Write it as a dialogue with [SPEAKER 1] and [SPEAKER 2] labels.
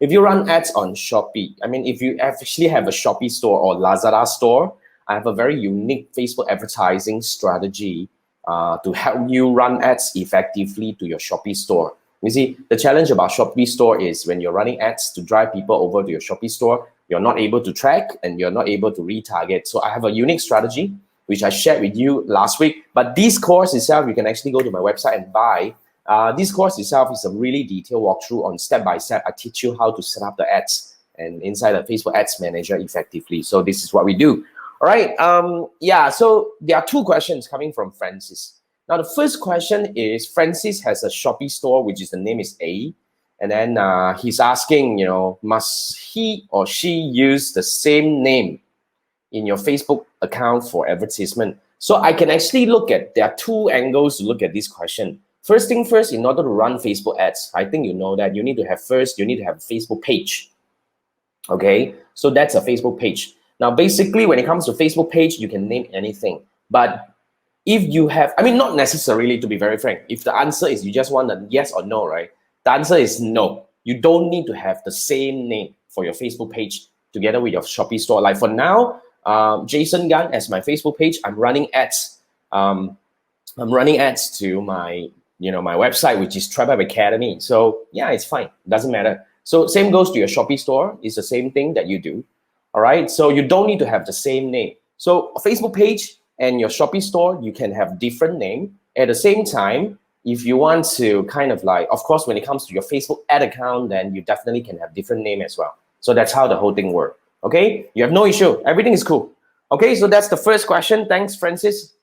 [SPEAKER 1] If you run ads on Shopee, I mean, if you actually have a Shopee store or Lazada store, I have a very unique Facebook advertising strategy to help you run ads effectively to your Shopee store. You see, the challenge about Shopee store is when you're running ads to drive people over to your Shopee store, you're not able to track and you're not able to retarget. So I have a unique strategy, which I shared with you last week. But this course itself, you can actually go to my website and buy. This course itself is a really detailed walkthrough on step-by-step. I teach you how to set up the ads and inside the Facebook Ads Manager effectively. So this is what we do. All right. Yeah, so there are two questions coming from Francis. Now, the first question is Francis has a Shopee store, which is the name is A. And then he's asking, you know, must he or she use the same name in your Facebook account for advertisement? So I can actually look at, there are two angles to look at this question. First thing first, in order to run Facebook ads, I think you know that you need to have first, you need to have a Facebook page. Okay, so that's a Facebook page. Now, basically, when it comes to Facebook page, you can name anything. But if you have, I mean, not necessarily, to be very frank, if the answer is you just want a yes or no, right? The answer is no. You don't need to have the same name for your Facebook page together with your Shopee store. Like for now, Jason Gunn as my Facebook page, I'm running ads. I'm running ads to my, you know, my website, which is Tribe Academy. So yeah, it's fine. Doesn't matter. So same goes to your Shopee store. It's the same thing that you do. All right. So you don't need to have the same name. So a Facebook page and your Shopee store, you can have different name. At the same time, if you want to kind of like, of course, when it comes to your Facebook ad account, then you definitely can have different name as well. So that's how the whole thing works. Okay. You have no issue. Everything is cool. Okay. So that's the first question. Thanks, Francis.